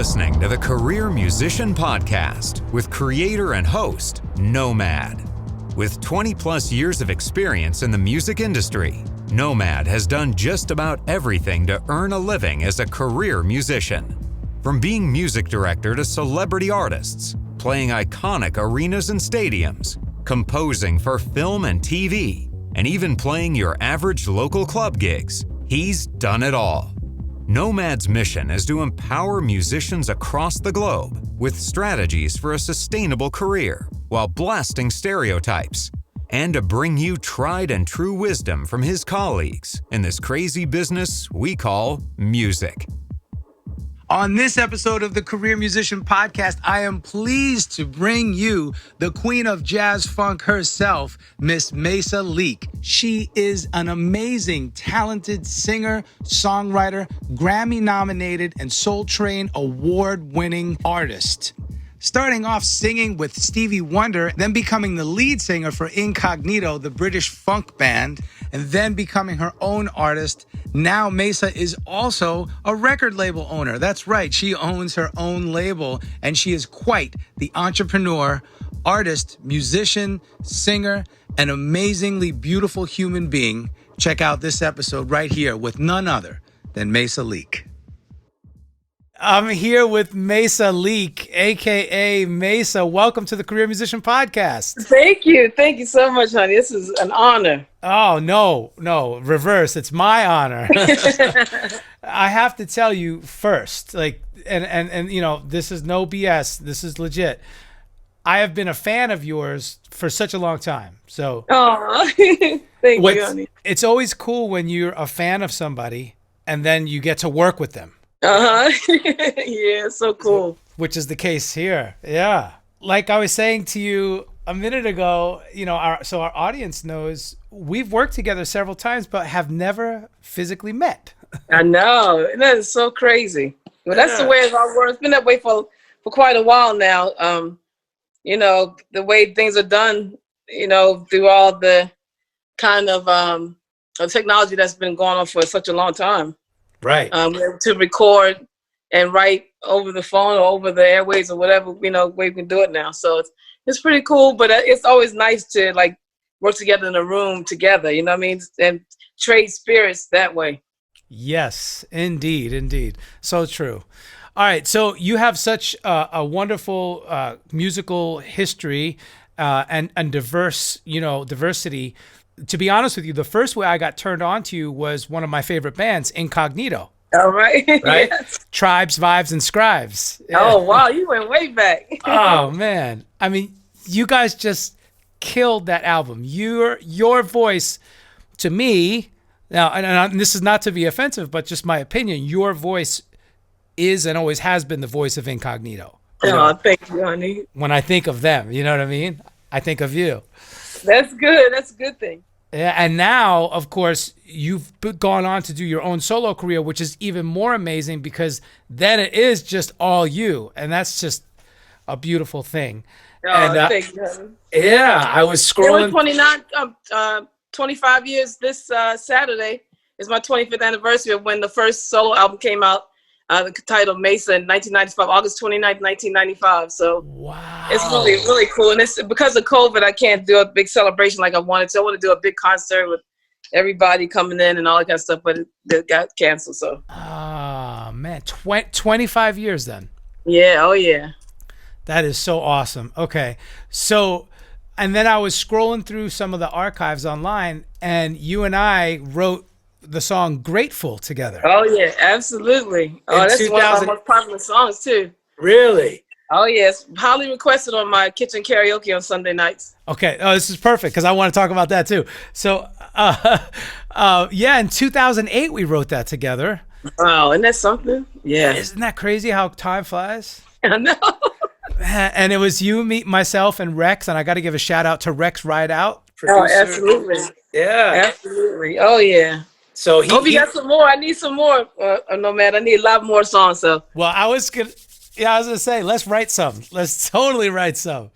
listening to the Career Musician Podcast with creator and host, Nomad. With 20 plus years of experience in the music industry, Nomad has done just about everything to earn a living as a career musician. From being music director to celebrity artists, playing iconic arenas and stadiums, composing for film and TV, and even playing your average local club gigs, he's done it all. Nomad's mission is to empower musicians across the globe with strategies for a sustainable career while blasting stereotypes, and to bring you tried and true wisdom from his colleagues in this crazy business we call music. On this episode of the Career Musician Podcast, I am pleased to bring you the queen of jazz funk herself, Miss Maysa Leak. She is an amazing, talented singer, songwriter, Grammy-nominated, and Soul Train award-winning artist. Starting off singing with Stevie Wonder, then becoming the lead singer for Incognito, the British funk band, and then becoming her own artist. Now Maysa is also a record label owner. That's right, she owns her own label, and she is quite the entrepreneur, artist, musician, singer, an amazingly beautiful human being. Check out this episode right here with none other than Maysa Leak. I'm here with Maysa Leak, a.k.a. Maysa. Welcome to the Career Musician Podcast. Thank you. Thank you so much, honey. This is an honor. Oh, no, reverse. It's my honor. I have to tell you first, and you know, this is no BS. This is legit. I have been a fan of yours for such a long time. So, thank you, honey. It's always cool when you're a fan of somebody and then you get to work with them. Yeah, it's so cool. Which is the case here. Yeah. Like I was saying to you a minute ago, you know, our audience knows we've worked together several times, but have never physically met. I know. That is so crazy. But that's the way our work. It's been that way for quite a while now. You know, the way things are done, you know, through all the kind of technology that's been going on for such a long time. Right. To record and write over the phone or over the airways or whatever, you know, we can do it now. So it's pretty cool, but it's always nice to like work together in a room together, you know what I mean? And trade spirits that way. Yes, indeed. So true. All right. So you have such a wonderful musical history and diversity. To be honest with you, the first way I got turned on to you was one of my favorite bands, Incognito. All right. Right? Yes. Tribes, Vibes, and Scribes. Yeah. Oh, wow. You went way back. Oh, man. I mean, you guys just killed that album. Your voice, to me, now, and this is not to be offensive, but just my opinion, your voice is and always has been the voice of Incognito. Thank you, honey. When I think of them, you know what I mean? I think of you. That's good. That's a good thing. Yeah, and now, of course, you've gone on to do your own solo career, which is even more amazing because then it is just all you, and that's just a beautiful thing. Thank you. Yeah, I was scrolling. It was 25 years this Saturday is my 25th anniversary of when the first solo album came out. The title Maysa in 1995, August 29th, 1995. So wow, it's really, really cool. And it's because of COVID, I can't do a big celebration like I wanted to. I want to do a big concert with everybody coming in and all that kind of stuff, but it got canceled. So. Oh, man. 25 years then. Yeah. Oh, yeah. That is so awesome. Okay. So, and then I was scrolling through some of the archives online, and you and I wrote the song Grateful together. Oh yeah, absolutely. Oh, that's one of my most popular songs too. Really? Oh yes, highly requested on my kitchen karaoke on Sunday nights. Okay. Oh, this is perfect because I want to talk about that too. So, yeah, in 2008 we wrote that together. Wow, isn't that something? Yeah. Isn't that crazy how time flies? I know. And it was you, me, myself, and Rex, and I got to give a shout out to Rex Rideout. Oh, absolutely. Yeah. Absolutely. Oh yeah. So hope you got some more. I need some more. Nomad. I need a lot more songs. So. Well, I was gonna say, let's write some. Let's totally write some,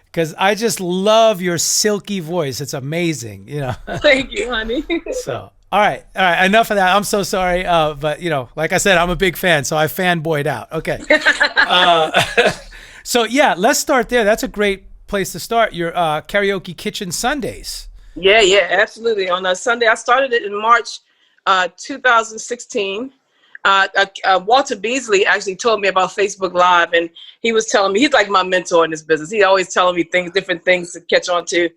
because I just love your silky voice. It's amazing, you know. Thank you, honey. So, All right. Enough of that. I'm so sorry. But you know, like I said, I'm a big fan, so I fanboyed out. Okay. So yeah, let's start there. That's a great place to start. Your karaoke kitchen Sundays. Yeah, absolutely. On a Sunday, I started it in March 2016. Walter Beasley actually told me about Facebook Live, and he was telling me, he's like my mentor in this business. He always telling me different things to catch on to.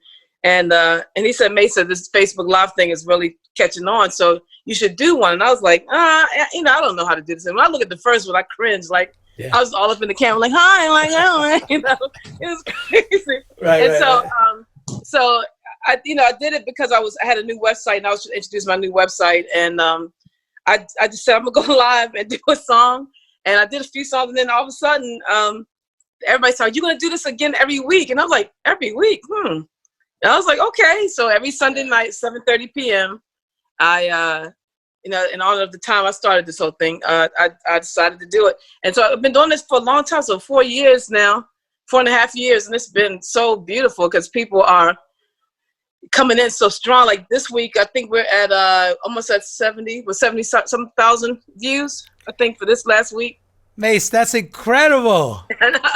And he said, Maysa, this Facebook Live thing is really catching on, so you should do one. And I was like, I don't know how to do this. And when I look at the first one, I cringe. Like, I was all up in the camera, like, hi, like, oh, it was crazy. So I did it because I had a new website, and I was just introducing my new website, and I just said, I'm gonna go live and do a song, and I did a few songs, and then all of a sudden, everybody started, you're gonna do this again every week, and I was like, every week, And I was like, okay. So every Sunday night, 7:30 p.m., I, in honor of the time I started this whole thing, I decided to do it. And so I've been doing this for a long time, so 4 years now, 4.5 years, and it's been so beautiful because people are coming in so strong. Like this week, I think we're at almost at 70,000 views, I think, for this last week. Mace, that's incredible.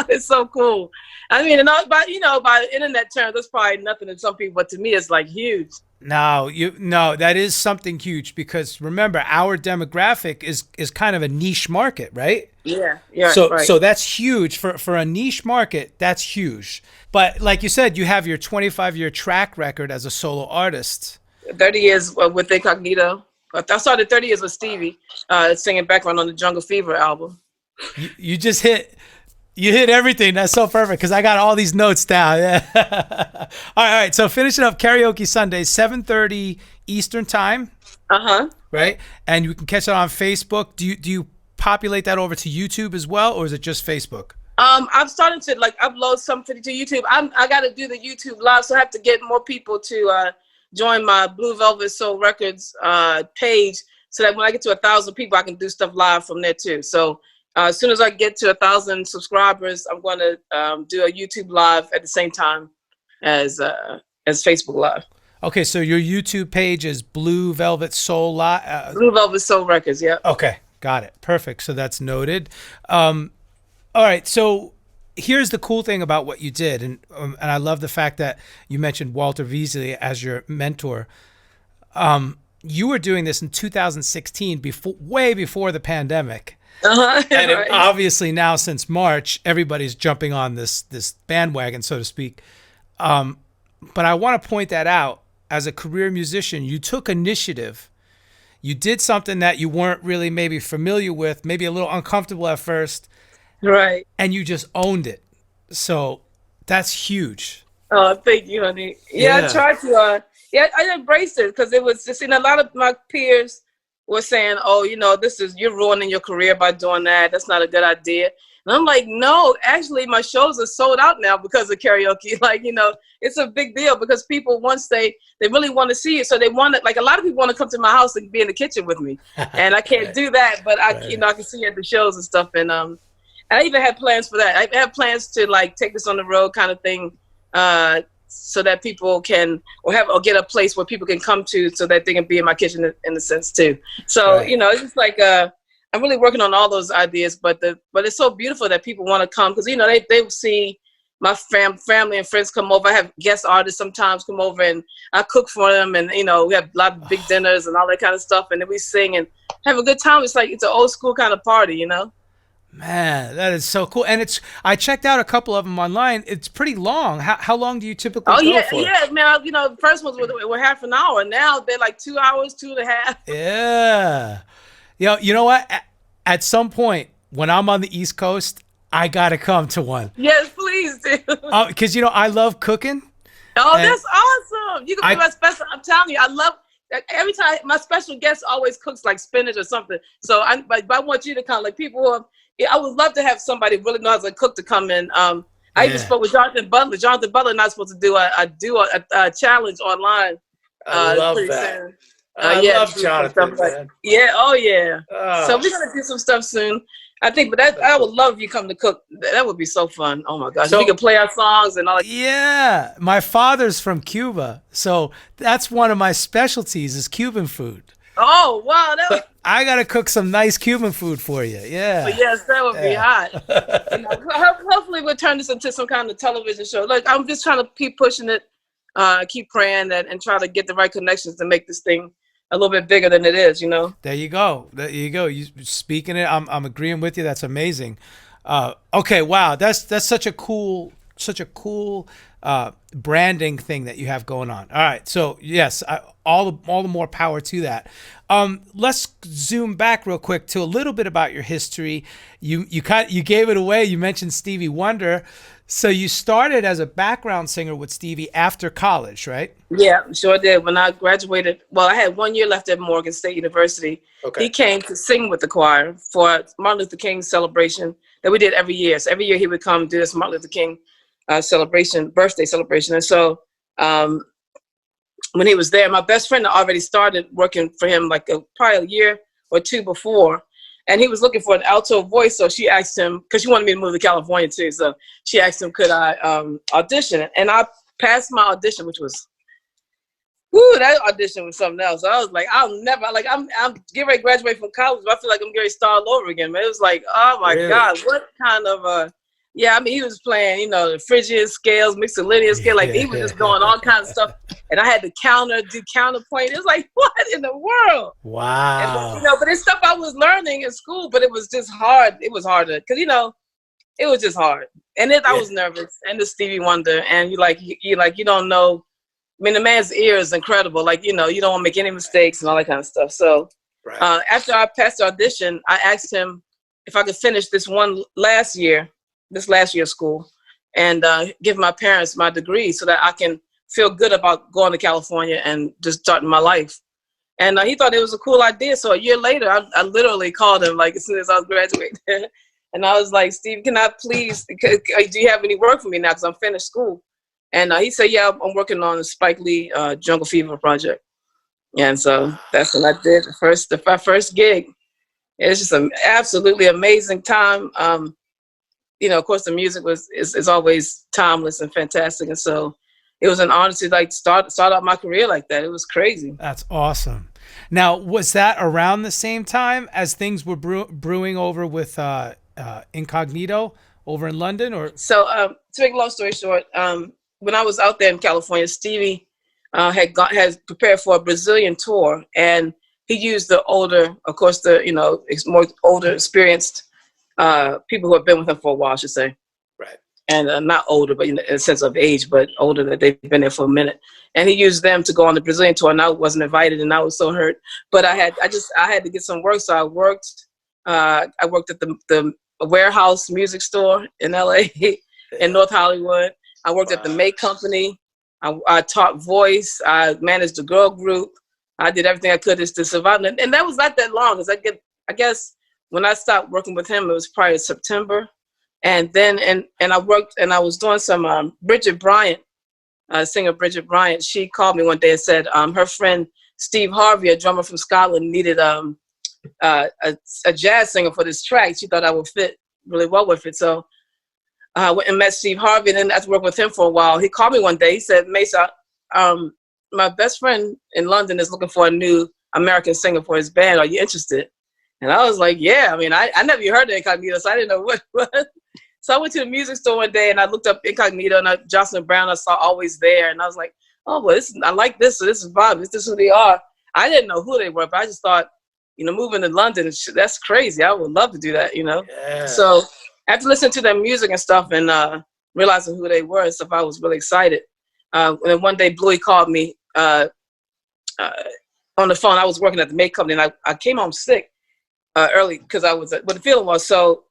It's so cool. I mean, by internet terms, that's probably nothing to some people, but to me, it's like huge. No, that is something huge because remember, our demographic is kind of a niche market, right? Yeah. So that's huge for a niche market. That's huge. But like you said, you have your 25-year track record as a solo artist. 30 years with Incognito. I started 30 years with Stevie, singing background on the Jungle Fever album. You just hit everything. That's so perfect because I got all these notes down. Yeah. All right. So finishing up karaoke Sundays, 7:30 Eastern time. Right. And you can catch it on Facebook. Do you populate that over to YouTube as well, or is it just Facebook? I've started to upload something to YouTube. I got to do the YouTube live, so I have to get more people to join my Blue Velvet Soul Records page, so that when I get to 1,000 people, I can do stuff live from there too. So. As soon as I get to 1,000 subscribers, I'm going to do a YouTube live at the same time as Facebook Live. Okay, so your YouTube page is Blue Velvet Soul Blue Velvet Soul Records, yeah. Okay, got it. Perfect. So that's noted. All right, so here's the cool thing about what you did, and I love the fact that you mentioned Walter Beasley as your mentor. You were doing this in 2016, way before the pandemic. And obviously now since March, everybody's jumping on this bandwagon, so to speak. But I want to point that out. As a career musician, you took initiative. You did something that you weren't really maybe familiar with, maybe a little uncomfortable at first. Right. And you just owned it. So that's huge. Oh, thank you, honey. Yeah. I tried to, I embraced it because it was just, a lot of my peers were saying, oh, you're ruining your career by doing that. That's not a good idea. And I'm like, no, actually my shows are sold out now because of karaoke. It's a big deal because people, once they really want to see it. So they want to, a lot of people want to come to my house and be in the kitchen with me. And I can't do that, but I can see you at the shows and stuff. And I even had plans for that. I have plans to take this on the road kind of thing. So that people can or get a place where people can come to so that they can be in my kitchen in a sense too. So, it's just I'm really working on all those ideas, but it's so beautiful that people want to come because, they will see my family and friends come over. I have guest artists sometimes come over and I cook for them and, we have a lot of big dinners and all that kind of stuff. And then we sing and have a good time. It's it's an old school kind of party, Man, that is so cool. And I checked out a couple of them online. It's pretty long. How long do you typically go for? Yeah, man. The first ones were half an hour. Now they're 2 hours, 2.5. Yeah. You know what? At some point, when I'm on the East Coast, I got to come to one. Yes, please do. Because, I love cooking. Oh, that's awesome. You can be my special. I'm telling you, I love every time my special guest always cooks spinach or something. So I want you to come. People who I would love to have somebody who really knows how to cook to come in. I even spoke with Jonathan Butler. Jonathan Butler and I supposed to do a challenge online. I love that. I love Jonathan, man. Yeah, oh yeah. So we're gonna do some stuff soon. I think, but that I would love if you come to cook. That would be so fun. Oh my gosh, so, we could play our songs and all that. Yeah, my father's from Cuba, so that's one of my specialties is Cuban food. Oh wow, I gotta cook some nice Cuban food for you. Yeah. But yes, that would be hot. Hopefully, we'll turn this into some kind of television show. Like I'm just trying to keep pushing it, keep praying that, and try to get the right connections to make this thing a little bit bigger than it is, you know. There you go. There you go. You speaking it. I'm agreeing with you. That's amazing. Okay. Wow. That's such a cool branding thing that you have going on. All right. So yes, all the more power to that. Let's zoom back real quick to a little bit about your history. You gave it away. You mentioned Stevie Wonder. So you started as a background singer with Stevie after college, right? Yeah, sure did. When I graduated, well, I had 1 year left at Morgan State University. Okay. He came to sing with the choir for Martin Luther King celebration that we did every year. So every year he would come do this Martin Luther King birthday celebration. And so when he was there, my best friend already started working for him like probably a year or two before. And he was looking for an alto voice, so she asked him, because she wanted me to move to California too, so she asked him, could I audition? And I passed my audition, which was, that audition was something else. I was like, I'm getting ready to graduate from college, but I feel like I'm getting ready to start all over again. But it was like, oh my God, what kind of he was playing, the Phrygian scales, Mixolydian scale, like he was just doing all kinds of stuff. And I had to do counterpoint. It was like, what in the world? Wow. And, but it's stuff I was learning in school, but it was just hard. It was harder because, it was just hard. And I was nervous. And the Stevie Wonder, and you don't know. I mean, the man's ear is incredible. Like, you don't want to make any mistakes and all that kind of stuff. So after I passed the audition, I asked him if I could finish this last year of school and give my parents my degree so that I can feel good about going to California and just starting my life. And he thought it was a cool idea. So a year later, I literally called him like as soon as I was graduating. And I was like, Steve, can I please, do you have any work for me now? Because I'm finished school. And he said, yeah, I'm working on the Spike Lee Jungle Fever project. And so that's what I did, my first gig. It was just an absolutely amazing time. Of course, the music is always timeless and fantastic. And so it was an honor to start out my career like that. It was crazy. That's awesome. Now, was that around the same time as things were brewing over with Incognito over in London? Or so to make a long story short, when I was out there in California, Stevie had prepared for a Brazilian tour, and he used the older, of course, more older, experienced people who have been with him for a while, I should say. Right. And not older, but in a sense of age, but older that they've been there for a minute. And he used them to go on the Brazilian tour, and I wasn't invited, and I was so hurt. But I had to get some work, so I worked. I worked at the Warehouse Music Store in LA, in North Hollywood. I worked at the Make Company. I taught voice. I managed a girl group. I did everything I could to survive, and that was not that long. Because I guess when I stopped working with him, it was probably September. And then, and I worked, and I was doing some, Bridget Bryant, singer Bridget Bryant, she called me one day and said her friend Steve Harvey, a drummer from Scotland, needed a jazz singer for this track. She thought I would fit really well with it. So I went and met Steve Harvey, and then I worked with him for a while. He called me one day. He said, Maysa, my best friend in London is looking for a new American singer for his band. Are you interested? And I was like, yeah. I mean, I never even heard of Incognito, so I didn't know what. So I went to the music store one day and I looked up Incognito, and Jocelyn Brown, I saw Always There. And I was like, oh, well, I like this. So this is Bob. This is who they are. I didn't know who they were, but I just thought, moving to London, that's crazy. I would love to do that, Yeah. So after listening to their music and stuff and realizing who they were and stuff, I was really excited. And then one day, Bluey called me on the phone. I was working at the Make Company, and I came home sick early because I was, what the feeling was. So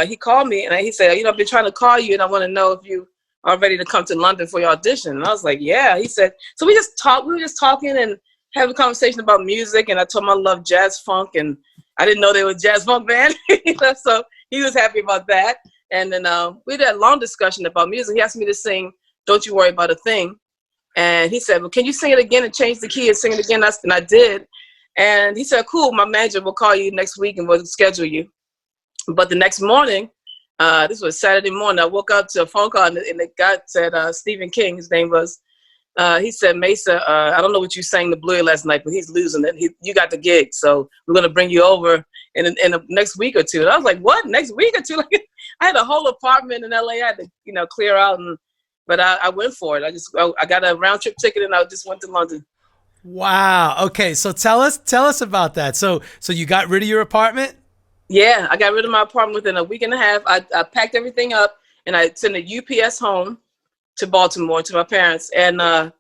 he called me and he said, I've been trying to call you and I want to know if you are ready to come to London for your audition. And I was like, yeah. He said, so we were just talking and having a conversation about music. And I told him I love jazz funk, and I didn't know they were a jazz funk band. So he was happy about that. And then we had a long discussion about music. He asked me to sing Don't You Worry About a Thing. And he said, well, can you sing it again and change the key and sing it again? And I did. And he said, cool, my manager will call you next week and we'll schedule you. But the next morning, this was Saturday morning, I woke up to a phone call, and the guy said, Stephen King, his name was, he said, Maysa, I don't know what you sang to Bluey last night, but he's losing it. You got the gig, so we're going to bring you over in the next week or two. And I was like, what, next week or two? Like, I had a whole apartment in LA I had to, clear out, but I went for it. I got a round trip ticket, and I just went to London. Wow. Okay, so tell us about that. So you got rid of your apartment? Yeah, I got rid of my apartment within a week and a half. I packed everything up, and I sent a UPS home to Baltimore to my parents, and I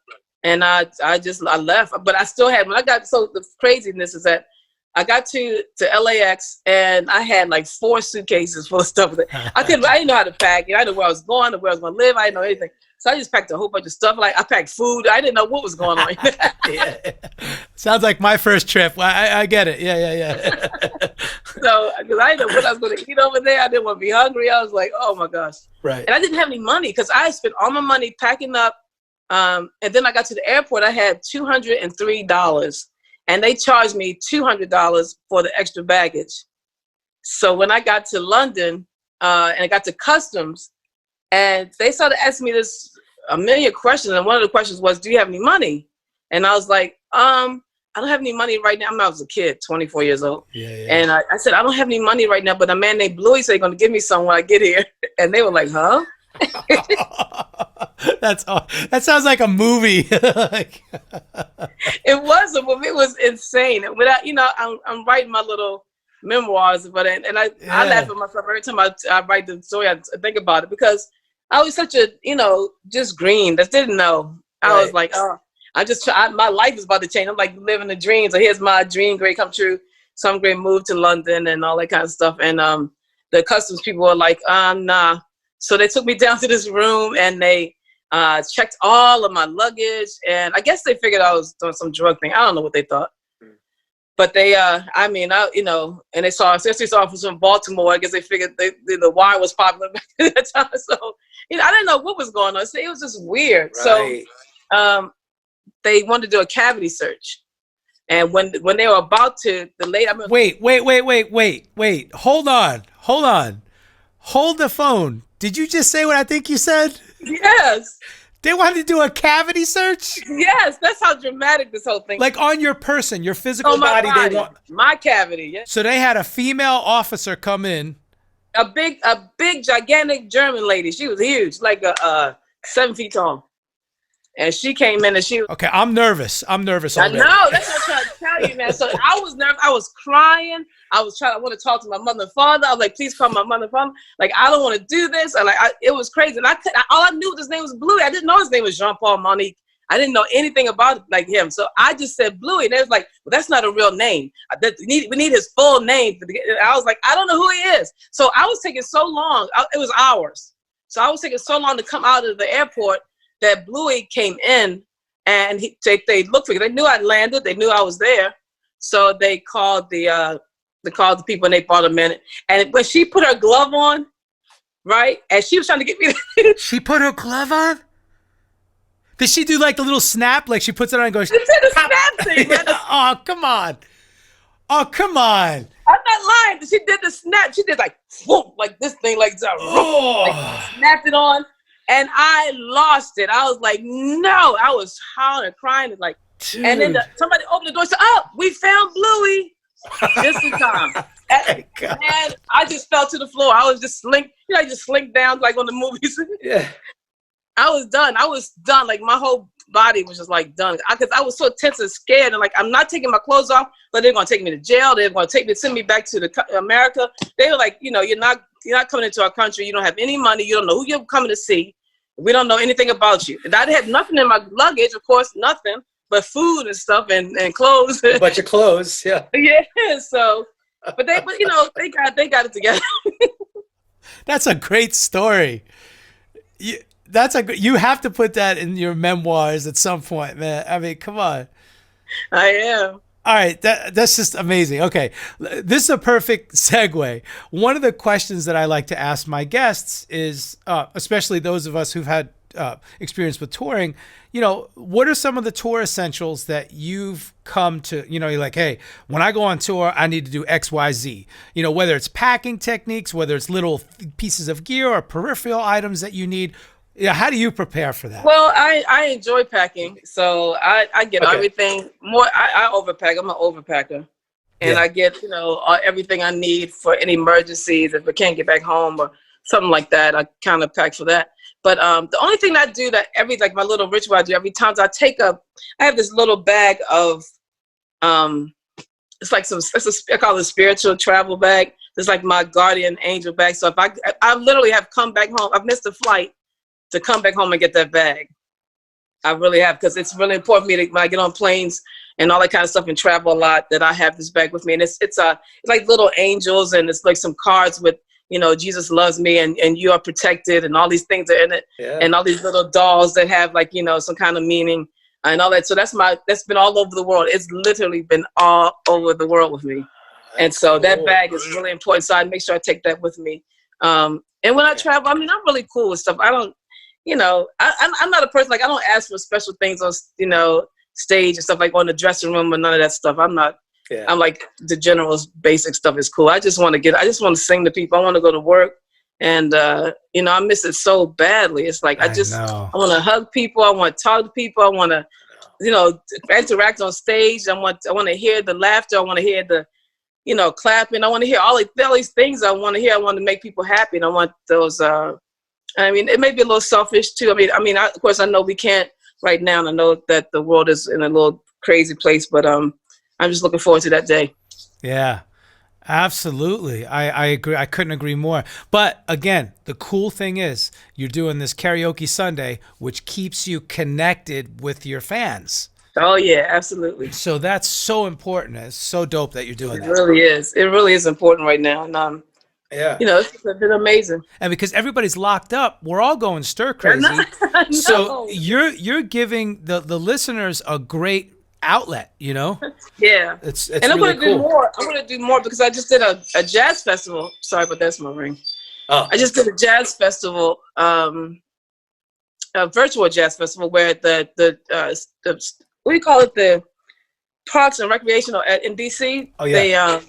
left. But I still had, when I got, so the craziness is that I got to LAX, and I had like 4 suitcases full of stuff. I didn't know how to pack. I didn't know where I was going or where I was going to live. I didn't know anything. So I just packed a whole bunch of stuff. Like, I packed food. I didn't know what was going on. Yeah. Sounds like my first trip. I get it. Yeah. So, because I didn't know what I was going to eat over there. I didn't want to be hungry. I was like, oh my gosh. Right. And I didn't have any money because I spent all my money packing up. And then I got to the airport. I had $203. And they charged me $200 for the extra baggage. So when I got to London, and I got to customs, and they started asking me a million questions. And one of the questions was, do you have any money? And I was like, I don't have any money right now. I was a kid, 24 years old. Yeah. And I said, I don't have any money right now, but a man named Bluey said he's going to give me some when I get here. And they were like, huh? That sounds like a movie. It was a movie. It was insane. Without, I'm writing my little memoirs, but I laugh at myself every time I write the story. I think about it because I was such a, just green that didn't know. I was like, oh, my life is about to change. I'm like living the dream. So here's my dream, great come true. Some great move to London and all that kind of stuff. And the customs people were like, nah. So they took me down to this room and they checked all of my luggage. And I guess they figured I was doing some drug thing. I don't know what they thought. But they, and they saw a justice officer in Baltimore. I guess they figured the wire was popular back at that time. So, I didn't know what was going on. So it was just weird. Right. So they wanted to do a cavity search. And when they were about to, the lady... Wait. Hold on. Hold the phone. Did you just say what I think you said? Yes. They wanted to do a cavity search? Yes, that's how dramatic this whole thing. Like on your person, your physical body. They want my cavity. Yeah. So they had a female officer come in. A big, gigantic German lady. She was huge, like 7 feet tall. And she came in and she was... Okay, I'm nervous already. I know, that's what I'm trying to tell you, man. So I was nervous. I was crying. I want to talk to my mother and father. I was like, please call my mother and father. Like, I don't want to do this. It was crazy. And all I knew was his name was Bluey. I didn't know his name was Jean-Paul Monique. I didn't know anything about him. So I just said Bluey. And they was like, well, that's not a real name. We need his full name. I was like, I don't know who he is. So I was taking so long. It was hours. So I was taking so long to come out of the airport that Bluey came in and they looked for me. They knew I'd landed. They knew I was there. So they called the people and they brought him in. And when she put her glove on, right, and she was trying to get me. She put her glove on? Did she do like the little snap? Like she puts it on and goes. She did a snap thing. Oh, come on. I'm not lying. She did the snap. She did like, whoop, like this thing, like, snapped it on. And I lost it. I was like, no. I was hollering, crying, like, dude. And then somebody opened the door and said, oh, we found Bluey. Just in time. And I just fell to the floor. I was just slink down like on the movies. Yeah. I was done. Like my whole body was just like done. Because I was so tense and scared. And like, I'm not taking my clothes off, but they're going to take me to jail. They're going to send me back to America. They were like, you're not coming into our country. You don't have any money. You don't know who you're coming to see. We don't know anything about you. And I had nothing in my luggage, of course, nothing but food and stuff and clothes. A bunch of clothes, yeah. Yeah. So, but they got it together. That's a great story. You have to put that in your memoirs at some point, man. I mean, come on. I am. All right, that's just amazing. Okay, this is a perfect segue. One of the questions that I like to ask my guests is, especially those of us who've had experience with touring. What are some of the tour essentials that you've come to, you're like, hey, when I go on tour, I need to do X, Y, Z, whether it's packing techniques, whether it's little pieces of gear or peripheral items that you need. How do you prepare for that? Well, I enjoy packing. So I get everything more. I overpack. I'm an overpacker. And I get, everything I need for any emergencies. If I can't get back home or something like that, I kind of pack for that. But the only thing I do that like my little ritual I do every time I have this little bag of, it's like I call it a spiritual travel bag. It's like my guardian angel bag. So if I literally have come back home, I've missed a flight to come back home and get that bag. I really have, because it's really important for me when I get on planes and all that kind of stuff and travel a lot, that I have this bag with me. And it's like little angels, and it's like some cards with, Jesus loves me and you are protected, and all these things are in it. Yeah. And all these little dolls that have like, some kind of meaning and all that. So that's been all over the world. It's literally been all over the world with me. And so that bag is really important. So I make sure I take that with me. And when I travel, I'm really cool with stuff. I don't, I'm not a person, like, I don't ask for special things on, stage and stuff, like on the dressing room or none of that stuff. I'm not, I'm like, the general basic stuff is cool. I just want to sing to people. I want to go to work. And, I miss it so badly. It's like, I want to hug people. I want to talk to people. I want to, interact on stage. I want to hear the laughter. I want to hear the, clapping. I want to hear all these things I want to hear. I want to make people happy. And I want those, it may be a little selfish too. Of course, I know we can't right now, and I know that the world is in a little crazy place, but I'm just looking forward to that day. Yeah, absolutely. I agree. I couldn't agree more. But again, the cool thing is you're doing this karaoke Sunday, which keeps you connected with your fans. Oh yeah, absolutely. So that's so important. It's so dope that you're doing that. It really is. It really is important right now. And it's been amazing. And because everybody's locked up, we're all going stir crazy. So you're giving the listeners a great outlet, Yeah. It's and I'm really gonna do more. I'm gonna do more because I just did a jazz festival. Sorry, but that's my ring. Oh. I just did a jazz festival, a virtual jazz festival where the what do you call it? The Parks and Recreational in DC. Oh yeah.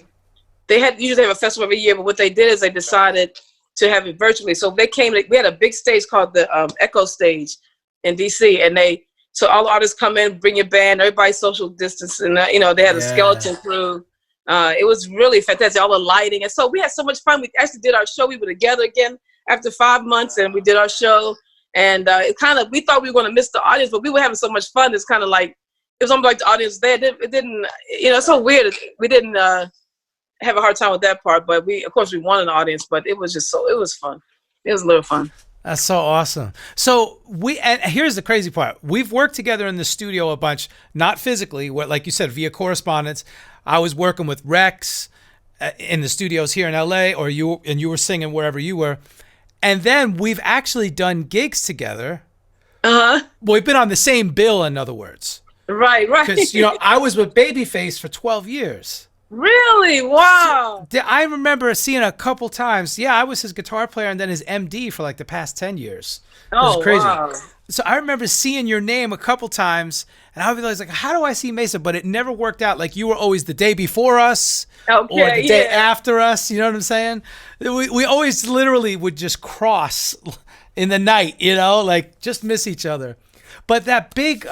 They usually have a festival every year, but what they did is they decided to have it virtually. So we had a big stage called the Echo Stage in DC, and so all the artists come in, bring your band, everybody social distance, and they had a skeleton crew. It was really fantastic, all the lighting, and so we had so much fun. We actually did our show. We were together again after 5 months, and we did our show. And we thought we were going to miss the audience, but we were having so much fun. It's kind of like it was almost like the audience there. It didn't, it's so weird. We didn't. Have a hard time with that part, but we wanted an audience, but it was fun. It was a little fun. That's so awesome. So and here's the crazy part. We've worked together in the studio a bunch, not physically, like you said, via correspondence. I was working with Rex in the studios here in LA, or you were singing wherever you were. And then we've actually done gigs together. Well, we've been on the same bill, in other words. Right. Because, I was with Babyface for 12 years. Really? Wow. So, I remember seeing a couple times. Yeah, I was his guitar player and then his MD for like the past 10 years. It was crazy. Wow. So I remember seeing your name a couple times, and I was like, how do I see Maysa? But it never worked out. Like, you were always the day before us or the day after us. You know what I'm saying? We always literally would just cross in the night, like just miss each other. But that big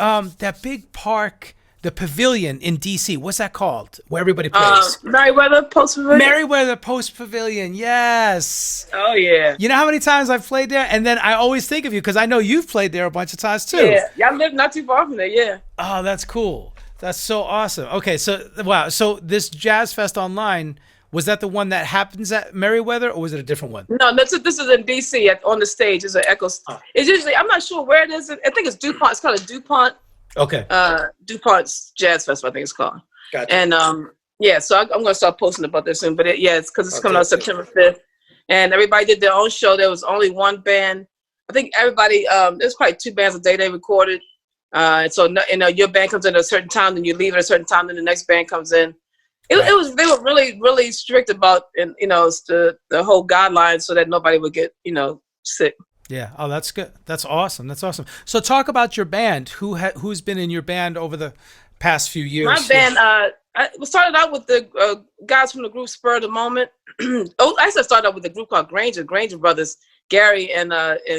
park, the Pavilion in DC, what's that called? Where everybody plays? Merriweather Post Pavilion. Merriweather Post Pavilion, yes. Oh, yeah. You know how many times I've played there? And then I always think of you because I know you've played there a bunch of times too. Yeah, I live not too far from there, yeah. Oh, that's cool. That's so awesome. Okay, so, wow. So this Jazz Fest online, was that the one that happens at Merriweather, or was it a different one? No, this is in DC on the stage. It's an Echo. It's usually, I'm not sure where it is. I think it's DuPont. It's called a DuPont. Okay. DuPont's Jazz Festival, I think it's called. Gotcha. And so I'm going to start posting about this soon. But it's because it's coming out September 5th. And everybody did their own show. There was only one band. I think everybody, there's probably 2 bands a day they recorded. And so, your band comes in at a certain time, then you leave at a certain time, then the next band comes in. They were really, really strict about, the whole guidelines so that nobody would get, sick. Yeah. Oh, that's good. That's awesome. That's awesome. So talk about your band. Who's been in your band over the past few years? My band, I started out with the guys from the group Spur of the Moment. I started out with a group called Granger Brothers, Gary and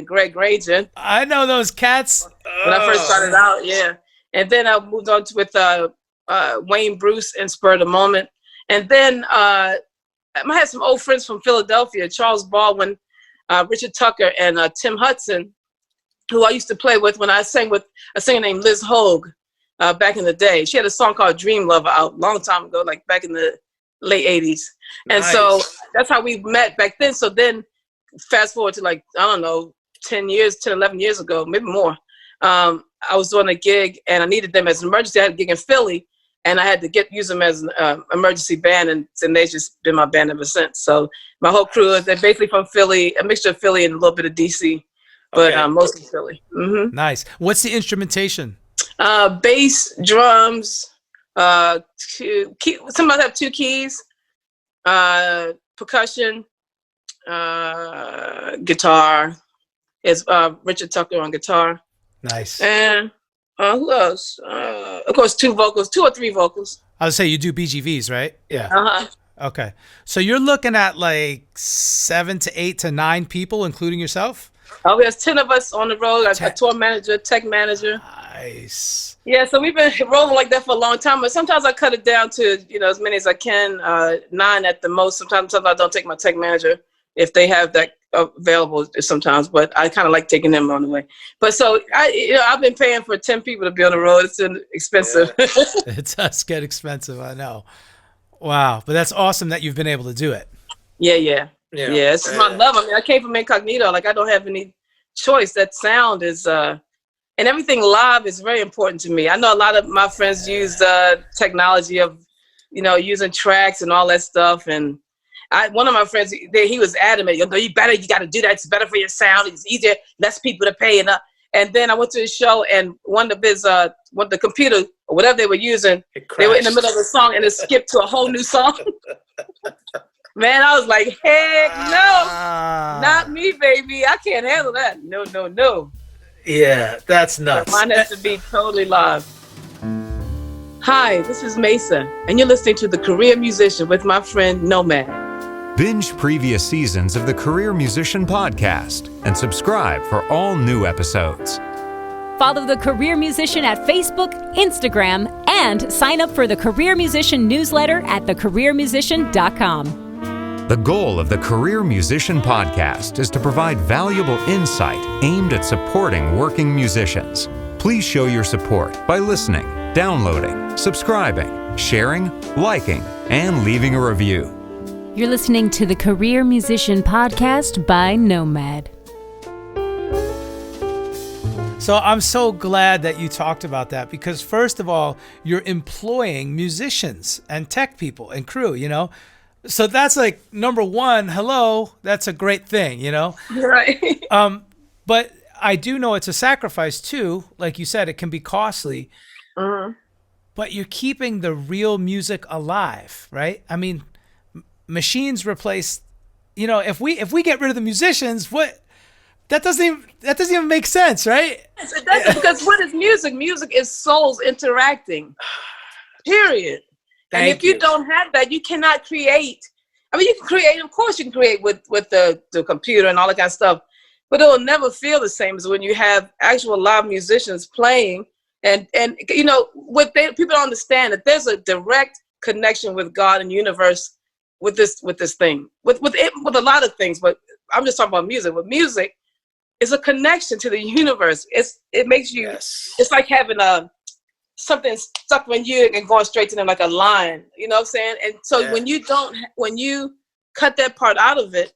Greg Granger. I know those cats. When I first started out, yeah. And then I moved on with Wayne Bruce and Spur of the Moment. And then I had some old friends from Philadelphia, Charles Baldwin, Richard Tucker, and Tim Hudson, who I used to play with when I sang with a singer named Liz Hogue back in the day. She had a song called Dream Lover out a long time ago, like back in the late 80s. And so that's how we met back then. So then fast forward to 11 years ago, maybe more. I was doing a gig and I needed them as an emergency. I had a gig in Philly and I had to use them as an emergency band, and they've just been my band ever since. So my whole crew, they're basically from Philly, a mixture of Philly and a little bit of DC, but mostly Philly. Mm-hmm. Nice. What's the instrumentation? Bass, drums, somebody have 2 keys, percussion, guitar. It's Richard Tucker on guitar. Nice. And who else? Of course, 2 or 3 vocals. I would say you do BGVs, right? Yeah. Uh-huh. Okay. So you're looking at like 7 to 8 to 9 people, including yourself? Oh, there's 10 of us on the road. A tour manager, tech manager. Nice. Yeah, so we've been rolling like that for a long time, but sometimes I cut it down to, as many as I can, 9 at the most. Sometimes I don't take my tech manager if they have that available sometimes, but I kind of like taking them on the way. But so I've been paying for 10 people to be on the road. It's expensive. Yeah. It does get expensive, I know. Wow, but that's awesome that you've been able to do it. Yeah. It's my love. I mean, I came from Incognito. Like, I don't have any choice. That sound is, and everything live is very important to me. I know a lot of my friends use technology of, using tracks and all that stuff. And one of my friends, he was adamant, you got to do that. It's better for your sound. It's easier, less people to pay. And then I went to his show, and one of the computer or whatever they were using, they were in the middle of the song and it skipped to a whole new song. Man, I was like, heck no, not me, baby. I can't handle that. No. Yeah, that's nuts. Mine has to be totally live. Hi, this is Maysa, and you're listening to The Career Musician with my friend Nomad. Binge previous seasons of the Career Musician Podcast and subscribe for all new episodes. Follow The Career Musician at Facebook, Instagram, and sign up for the Career Musician newsletter at thecareermusician.com. The goal of the Career Musician Podcast is to provide valuable insight aimed at supporting working musicians. Please show your support by listening, downloading, subscribing, sharing, liking, and leaving a review. You're listening to the Career Musician Podcast by Nomad. So I'm so glad that you talked about that, because first of all, you're employing musicians and tech people and crew, So that's like number one, hello, that's a great thing, Right. But I do know it's a sacrifice too. Like you said, it can be costly. Uh-huh. But you're keeping the real music alive, right? I mean, machines replace, if we get rid of the musicians, that doesn't even make sense, right? Yes, it doesn't, because what is music? Music is souls interacting. Period. And if you don't have that, you cannot create. I mean, you can create, of course you can create with the computer and all that kind of stuff, but it'll never feel the same as when you have actual live musicians playing. And what people don't understand, that there's a direct connection with God and universe with this thing, with a lot of things, but I'm just talking about music. With music, it's a connection to the universe. It makes you. Yes. It's like having something stuck in you and going straight to them like a line. You know what I'm saying? And so when you cut that part out of it,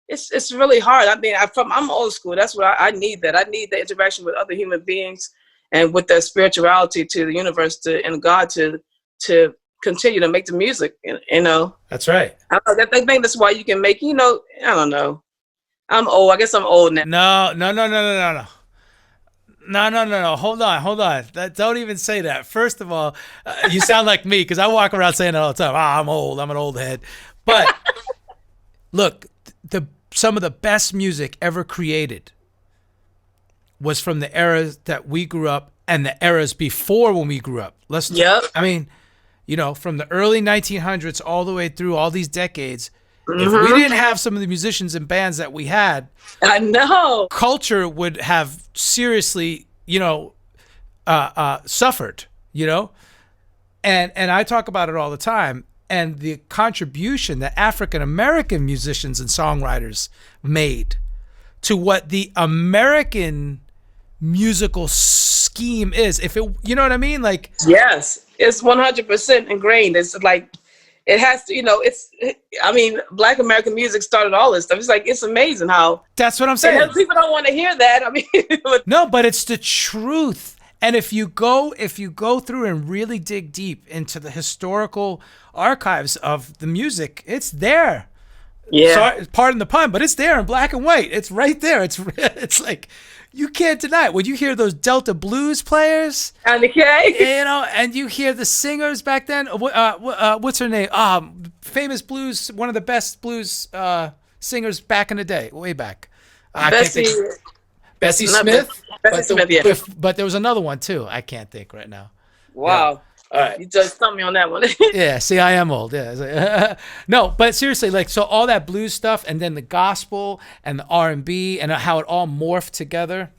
it's really hard. I mean, I'm old school. That's what I need. That I need the interaction with other human beings and with their spirituality to the universe and God to continue to make the music. That's right. I think that's why you can make. I don't know. I'm old. I guess I'm old now. No. Hold on. Don't even say that. First of all, you sound like me, because I walk around saying that all the time. I'm old. I'm an old head. But look, some of the best music ever created was from the eras that we grew up and the eras before when we grew up. I mean, you know, from the early 1900s all the way through all these decades, if we didn't have some of the musicians and bands that we had, I know, culture would have seriously, you know, suffered, you know? And I talk about it all the time. And the contribution that African-American musicians and songwriters made to what the American musical scheme is. If it, you know what I mean? Like, yes, it's 100% ingrained. It's like, it has to, you know, I mean, Black American music started all this stuff. It's like, it's amazing how. That's what I'm saying. People don't want to hear that. I mean. No, but it's the truth. And if you go through and really dig deep into the historical archives of the music, it's there. Yeah. Sorry, pardon the pun, but it's there in black and white. It's right there. It's like, you can't deny it. When you hear those Delta blues players, and okay, you know, and you hear the singers back then. What's her name? Famous blues, one of the best blues singers back in the day, way back. Bessie Smith. But there was another one too. I can't think right now. Wow. Yeah. All right. You just stumped me on that one. Yeah. See, I am old. Yeah. No, but seriously, like, so all that blues stuff, and then the gospel and the R&B, and how it all morphed together.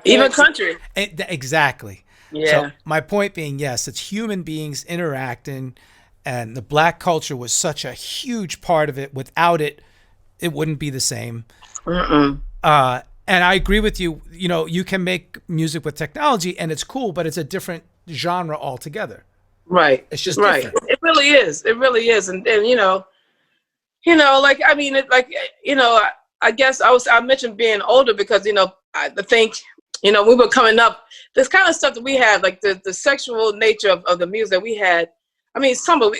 Even country. Exactly. Yeah. So my point being, yes, it's human beings interacting, and the Black culture was such a huge part of it. Without it, it wouldn't be the same. And I agree with you. You know, you can make music with technology and it's cool, but it's a different genre altogether. Right. It's just different. It really is. It really is. And you know, like, I mean, I guess I mentioned being older because, you know, I think, you know, we were coming up, this kind of stuff that we had, like the sexual nature of the music that we had. I mean,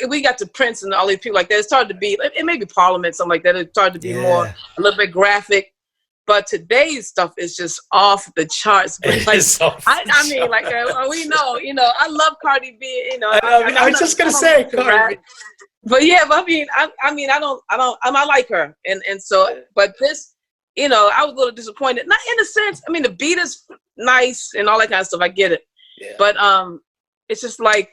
we got to Prince and all these people like that. It started to be, it may be Parliament, something like that. It started to be more, a little bit graphic. But today's stuff is just off the charts. But like, I mean, like, we know, you know, I love Cardi B. You know, I was just gonna say Cardi B. But yeah, but I like her, and so, but this, you know, I was a little disappointed. Not in a sense. I mean, the beat is nice and all that kind of stuff. I get it, but it's just like,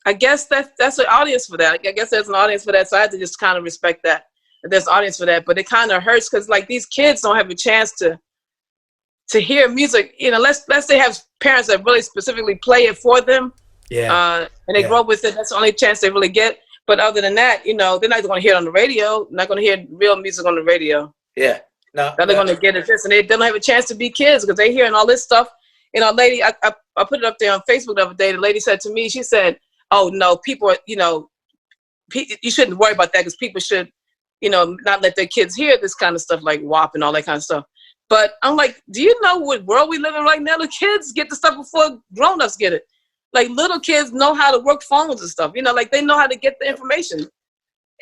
I guess that's an audience for that. I guess there's an audience for that, so I had to just kind of respect that. There's an audience for that, but it kind of hurts because, like, these kids don't have a chance to hear music. You know, let's say have parents that really specifically play it for them, and they grow up with it. That's the only chance they really get. But other than that, you know, they're not going to hear it on the radio. Not going to hear real music on the radio. Yeah, no, they're going to get it this, and they don't have a chance to be kids because they're hearing all this stuff. You know, lady, I put it up there on Facebook the other day. The lady said to me, she said, "Oh no, people are, you know, you shouldn't worry about that because people should, you know, not let their kids hear this kind of stuff like WAP and all that kind of stuff." But I'm like, do you know what world we live in right now? The kids get the stuff before grown-ups get it. Like, little kids know how to work phones and stuff. You know, like, they know how to get the information.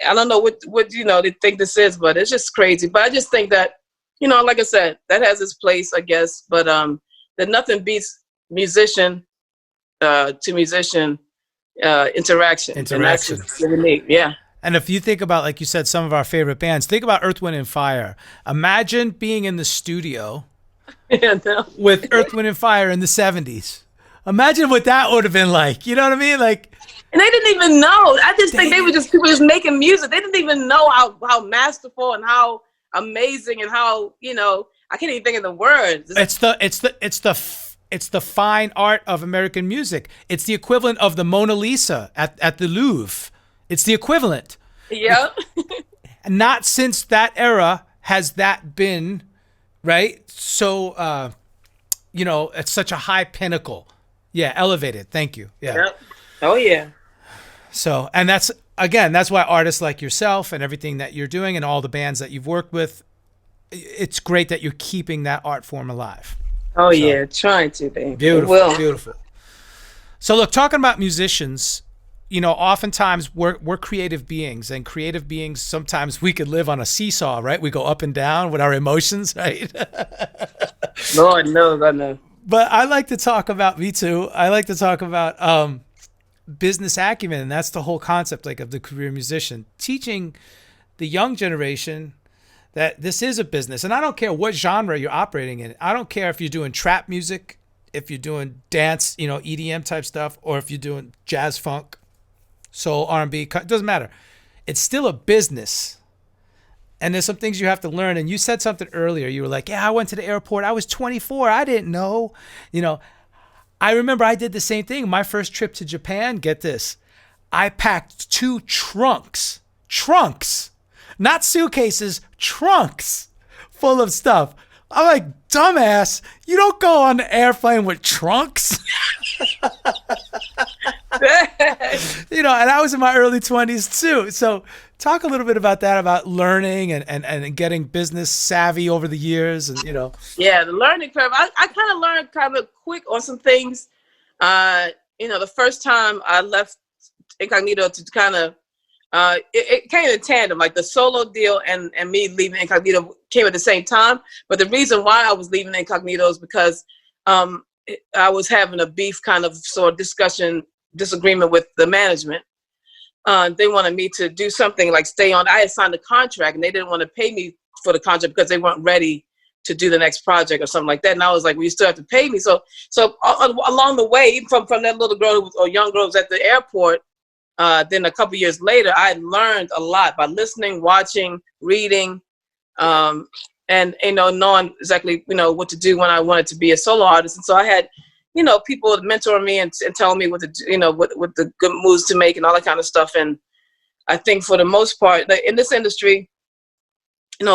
I don't know what you know, they think this is, but it's just crazy. But I just think that, you know, like I said, that has its place, I guess. But that nothing beats musician to musician interaction. And that's just really neat. Yeah. And if you think about, like you said, some of our favorite bands, think about Earth, Wind, and Fire. Imagine being in the studio with Earth, Wind, and Fire in the 70s. Imagine what that would have been like. You know what I mean? Like, and they didn't even know. I just think they were just people just making music. They didn't even know how masterful and how amazing and how, you know, I can't even think of the words. It's the fine art of American music. It's the equivalent of the Mona Lisa at the Louvre. It's the equivalent. Yeah. Not since that era has that been, right? So, you know, it's such a high pinnacle. Yeah, elevated. Thank you. Yeah. Yep. Oh, yeah. So, and that's why artists like yourself and everything that you're doing and all the bands that you've worked with, it's great that you're keeping that art form alive. Oh, so, yeah, trying to, babe. Beautiful, beautiful. So, look, talking about musicians, you know, oftentimes we're creative beings, and creative beings, sometimes we could live on a seesaw, right? We go up and down with our emotions, right? Lord knows, I know. But I like to talk about, me too, I like to talk about business acumen, and that's the whole concept, like, of the career musician. Teaching the young generation that this is a business. And I don't care what genre you're operating in. I don't care if you're doing trap music, if you're doing dance, EDM type stuff, or if you're doing jazz, funk, soul, R&B, it doesn't matter. It's still a business. And there's some things you have to learn. And you said something earlier. You were like, yeah, I went to the airport. I was 24. I didn't know. I remember I did the same thing. My first trip to Japan, get this. I packed 2 trunks, not suitcases, trunks full of stuff. I'm like, dumbass, you don't go on the airplane with trunks. And I was in my early 20s too. So talk a little bit about that, about learning and getting business savvy over the years. And, Yeah, the learning curve. I kind of learned kind of quick on some things. The first time I left Incognito to kind of, it came in tandem, like the solo deal and me leaving Incognito came at the same time. But the reason why I was leaving Incognito is because I was having a beef kind of sort of disagreement with the management. They wanted me to do something like stay on. I had signed a contract and they didn't want to pay me for the contract because they weren't ready to do the next project or something like that. And I was like, well, you still have to pay me. So along the way, even from that little girl or young girl who was at the airport, then a couple years later, I learned a lot by listening, watching, reading, and knowing exactly what to do when I wanted to be a solo artist. And so I had people mentor me and tell me what to do, what the good moves to make and all that kind of stuff. And I think for the most part, in this industry,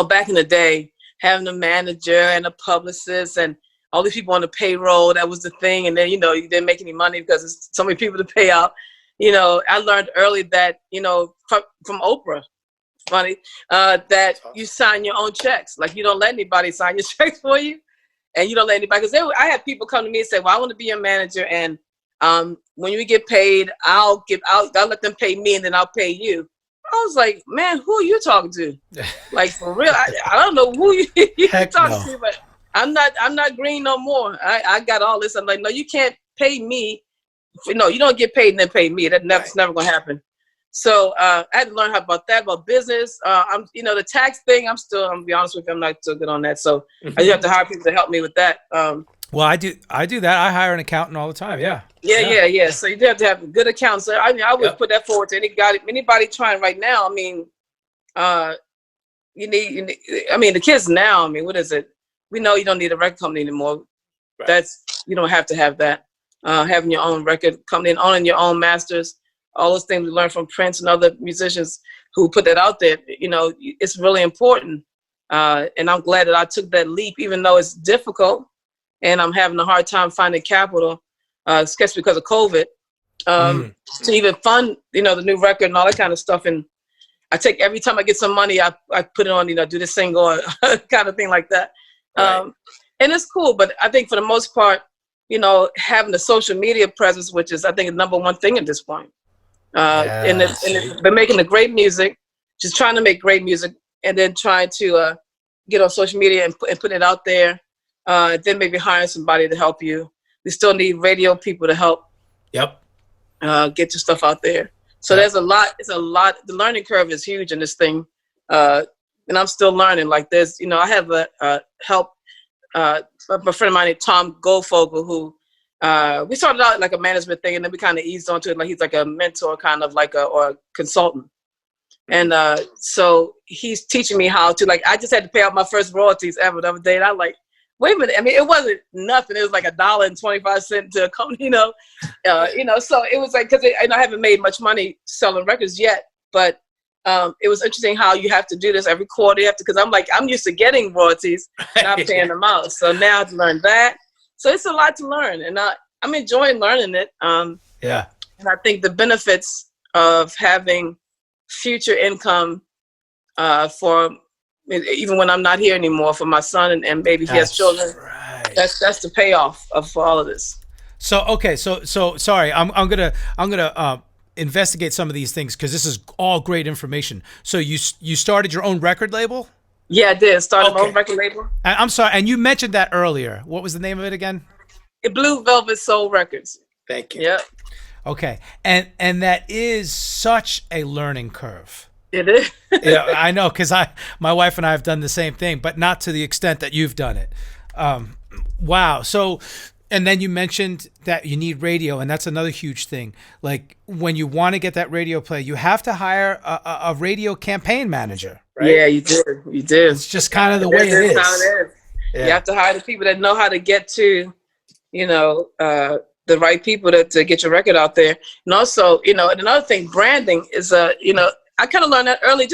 back in the day, having a manager and a publicist and all these people on the payroll, that was the thing. And then, you didn't make any money because there's so many people to pay out. I learned early that, from Oprah, funny, that you sign your own checks. Like you don't let anybody sign your checks for you. And you don't let anybody, because I had people come to me and say, well, I want to be your manager. And when you get paid, I'll let them pay me and then I'll pay you. I was like, man, who are you talking to? Like for real, I don't know who you talking to, but I'm not green no more. I got all this. I'm like, no, you can't pay me. No, you don't get paid and then pay me. That's never gonna happen. So I had to learn about business. The tax thing. I'm gonna be honest with you, I'm not so good on that. So I just have to hire people to help me with that. Well, I do that. I hire an accountant all the time. Yeah. So you do have to have a good accountant. So I would put that forward to anybody trying right now. You need. The kids now. What is it? We know you don't need a record company anymore. Right. You don't have to have that. Having your own record company and owning your own masters. All those things we learned from Prince and other musicians who put that out there, it's really important. And I'm glad that I took that leap, even though it's difficult and I'm having a hard time finding capital, especially because of COVID, to even fund, the new record and all that kind of stuff. And I take every time I get some money, I put it on, do this single or kind of thing like that. Right. And it's cool. But I think for the most part, having the social media presence, which is, I think, the number one thing at this point. And been making the great music, just trying to make great music, and then trying to get on social media and put it out there. Then maybe hiring somebody to help you. We still need radio people to help. Yep. Get your stuff out there. So there's a lot. It's a lot. The learning curve is huge in this thing, and I'm still learning. Like there's, I have a help. A friend of mine named Tom Goldfogle, who. We started out like a management thing, and then we kind of eased onto it. Like he's like a mentor, kind of like or a consultant. And so he's teaching me how to, I just had to pay out my first royalties ever the other day. And I'm like, wait a minute. It wasn't nothing. It was like $1.25 to a company, so it was like, because I haven't made much money selling records yet, but it was interesting how you have to do this every quarter. You have to, because I'm used to getting royalties, not paying them out. So now I have to learn that. So it's a lot to learn, and I'm enjoying learning it. And I think the benefits of having future income for even when I'm not here anymore, for my son and maybe he has children. Right. That's the payoff for all of this. So okay, so sorry, I'm gonna investigate some of these things because this is all great information. So you started your own record label? Yeah, I did. Started my own record label. I'm sorry, and you mentioned that earlier. What was the name of it again? Blue Velvet Soul Records. Thank you. Yep. Okay, and that is such a learning curve. It is. Yeah, I know, because my wife and I have done the same thing, but not to the extent that you've done it. Wow. So, and then you mentioned that you need radio, and that's another huge thing. Like when you want to get that radio play, you have to hire a radio campaign manager, right? Yeah, you do. You do. It's just kind of the way it is. That's how it is. Yeah. You have to hire the people that know how to get to, the right people to get your record out there. And also, and another thing, branding is I kind of learned that early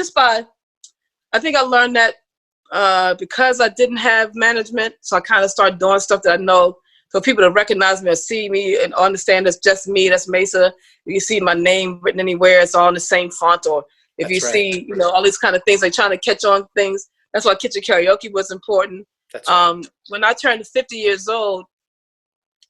I think I learned that because I didn't have management. So I kind of started doing stuff that I know for people to recognize me or see me and understand it's just me, that's Maysa. If you see my name written anywhere, it's all in the same font. Or if you see, all these kind of things, like trying to catch on things. That's why Kitchen Karaoke was important. That's right. When I turned 50 years old,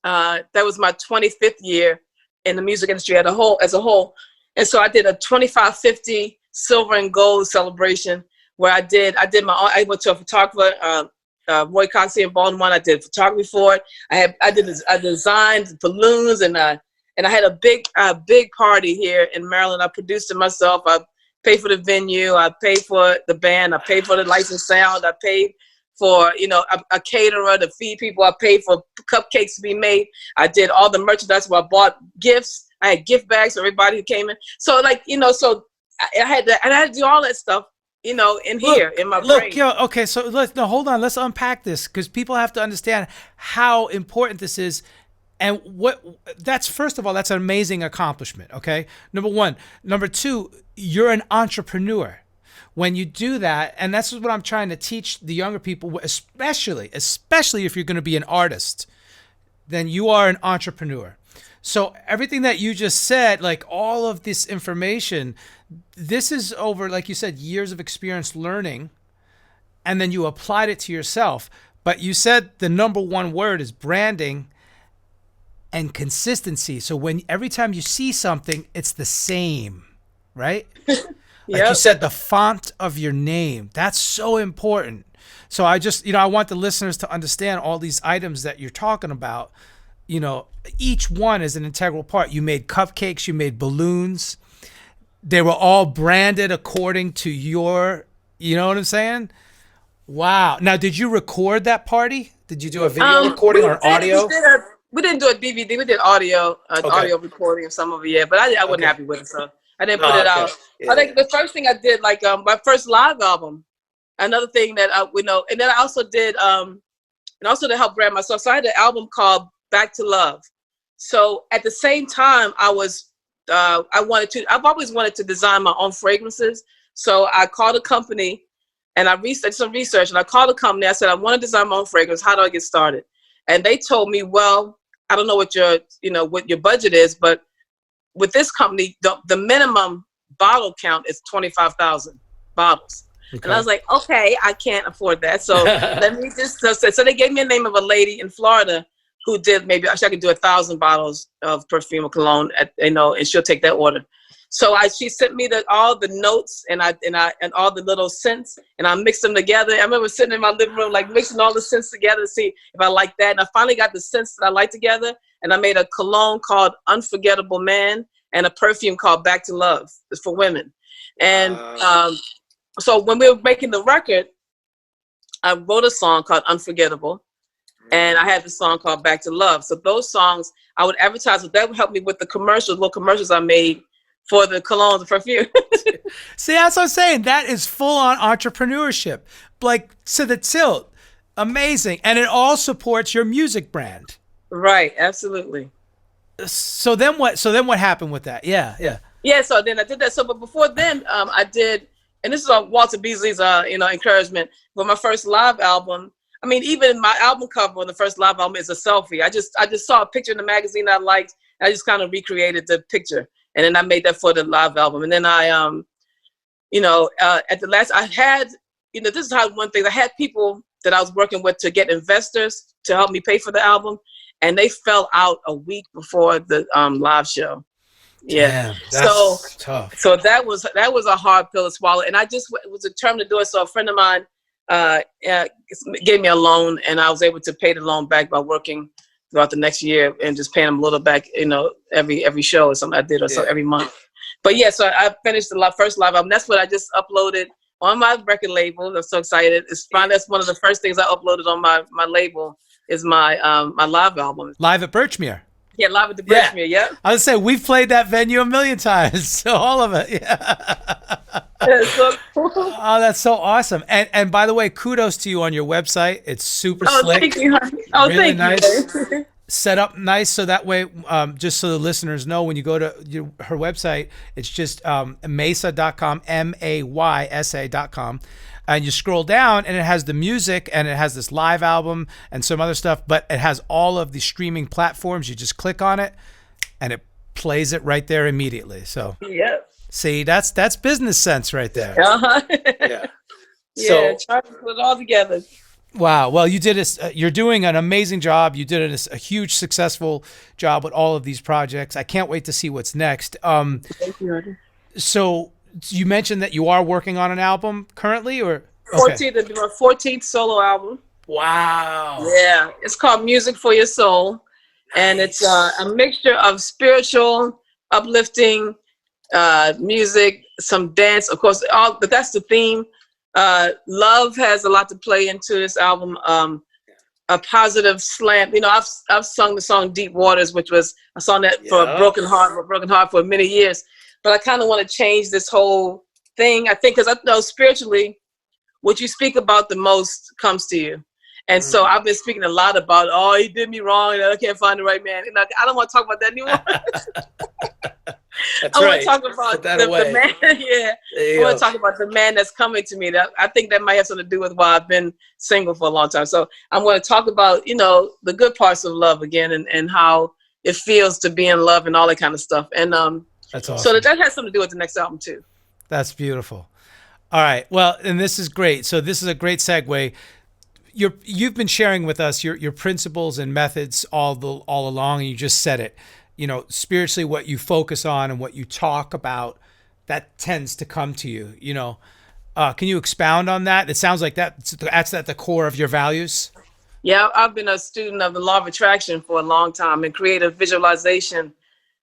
that was my 25th year in the music industry as a whole. And so I did a 25-50 silver and gold celebration where I did my own. I went to a photographer, Roy Coxey in Baltimore. I did photography for it. I designed balloons and I had a big party here in Maryland. I produced it myself. I paid for the venue. I paid for the band. I paid for the licensed sound. I paid for a caterer to feed people. I paid for cupcakes to be made. I did all the merchandise where I bought gifts. I had gift bags for everybody who came in. So so I had to do all that stuff, in here in my brain. Okay, so hold on. Let's unpack this because people have to understand how important this is. And first of all, that's an amazing accomplishment. Okay. Number one. Number two, you're an entrepreneur. When you do that, and that's what I'm trying to teach the younger people, especially if you're going to be an artist, then you are an entrepreneur. So everything that you just said, like all of this information, this is over, like you said, years of experience learning, and then you applied it to yourself. But you said the number one word is branding and consistency. So every time you see something, it's the same, right? Like you said, the font of your name, that's so important. So I just, I want the listeners to understand all these items that you're talking about. Each one is an integral part. You made cupcakes, you made balloons. They were all branded according to your, you know what I'm saying? Wow. Now, did you record that party? Did you do a video recording or audio? We didn't do a DVD. We did audio recording of some of it, yeah. But I wasn't happy with it, so I didn't put it out. Yeah. I think the first thing I did, my first live album, another thing that and then I also did, and also to help brand myself. So I had an album called Back to Love. So at the same time, I've always wanted to design my own fragrances. So I called a company and I did some research and I called a company. I said, I want to design my own fragrance. How do I get started? And they told me, well, I don't know what your budget is, but with this company, the minimum bottle count is 25,000 bottles. Okay. And I was like, okay, I can't afford that. So let me just, so they gave me a name of a lady in Florida who did maybe I could do 1,000 bottles of perfume or cologne and she'll take that order. So she sent me all the notes and all the little scents and I mixed them together. I remember sitting in my living room, like mixing all the scents together to see if I liked that. And I finally got the scents that I liked together. And I made a cologne called Unforgettable Man and a perfume called Back to Love. It's for women. And so when we were making the record, I wrote a song called Unforgettable. And I had the song called Back to Love. So those songs I would advertise. That would help me with the little commercials I made for the colognes and perfume. See, that's what I'm saying. That is full on entrepreneurship. Like to the tilt. Amazing. And it all supports your music brand. Right. Absolutely. So then what happened with that? Yeah. Yeah. So then I did that. So, but before then, I did, and this is Walter Beasley's, encouragement for my first live album. I mean, even my album cover on the first live album is a selfie. I just saw a picture in the magazine I liked. And I just kind of recreated the picture. And then I made that for the live album. And then I, at the last, I had, this is how one thing, I had people that I was working with to get investors to help me pay for the album. And they fell out a week before the live show. Yeah. Damn, that's tough. So that was a hard pill to swallow. And I just was determined to do it. So a friend of mine gave me a loan and I was able to pay the loan back by working throughout the next year and just paying them a little back, every show or something I did or so every month. But yeah, so I finished the first live album. That's what I just uploaded on my record label. I'm so excited. It's fun. That's one of the first things I uploaded on my label is my my live album. Live at Birchmere. Yeah, live at the Birchmere. Yeah. I was saying we've played that venue a million times, so all of it. Yeah. So cool. Oh, that's so awesome! And by the way, kudos to you on your website. It's super slick. Thank you. Oh, really thank nice. you. Set up nice, so that way, just so the listeners know, when you go to her website, it's just maysa.com, MAYSA.com. And you scroll down and it has the music and it has this live album and some other stuff, but it has all of the streaming platforms. You just click on it and it plays it right there immediately. So yeah. See, that's business sense right there. Uh-huh. Yeah. Yeah, try to put it all together. Wow. Well, you did you're doing an amazing job. You did a huge successful job with all of these projects. I can't wait to see what's next. Thank you. So you mentioned that you are working on an album currently, or 14th solo album. Wow. Yeah, it's called Music for Your Soul, and it's a mixture of spiritual, uplifting music, some dance, of course. But that's the theme. Love has a lot to play into this album. A positive slant. You know, I've sung the song "Deep Waters," which was a song that for a broken heart for many years. But I kind of want to change this whole thing. I think because I know spiritually, what you speak about the most comes to you. And so I've been speaking a lot about, oh, he did me wrong, and I can't find the right man. And I don't want to talk about that anymore. I want to talk about the man. Yeah, I want to talk about the man that's coming to me. That I think that might have something to do with why I've been single for a long time. So I'm going to talk about, you know, the good parts of love again, and how it feels to be in love and all that kind of stuff. And that's awesome. So that has something to do with the next album too. That's beautiful. All right. Well, and this is great. So this is a great segue. You've been sharing with us your principles and methods all along, and you just said it. You know, spiritually, what you focus on and what you talk about, that tends to come to you. You know, can you expound on that? It sounds like that's at the core of your values. Yeah, I've been a student of the law of attraction for a long time, and creative visualization,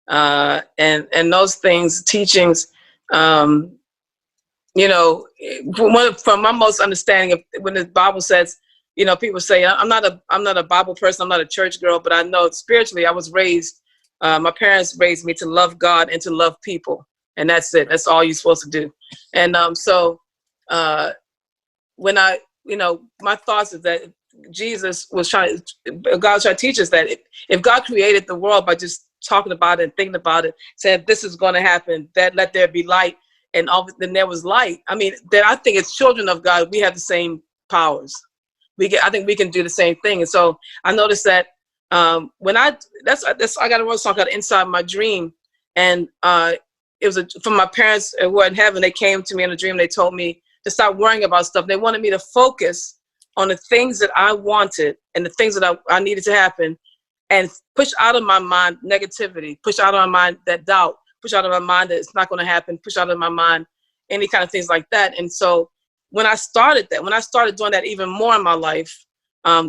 and those things, teachings. You know, from my most understanding of when the Bible says, you know, people say I'm not a Bible person, I'm not a church girl, but I know spiritually I was raised. My parents raised me to love God and to love people, and that's it. That's all you're supposed to do. And so when my thoughts is that God was trying to teach us that if God created the world by just talking about it and thinking about it, said this is going to happen, that let there be light, and then there was light. I mean, then I think as children of God, we have the same powers. I think we can do the same thing. And so I noticed that when I got a real song called "Inside My Dream," and it was from my parents who are in heaven. They came to me in a dream. They told me to stop worrying about stuff. They wanted me to focus on the things that I wanted and the things that I needed to happen, and push out of my mind negativity, push out of my mind that doubt, push out of my mind that it's not going to happen, push out of my mind any kind of things like that. And so when I started doing that even more in my life,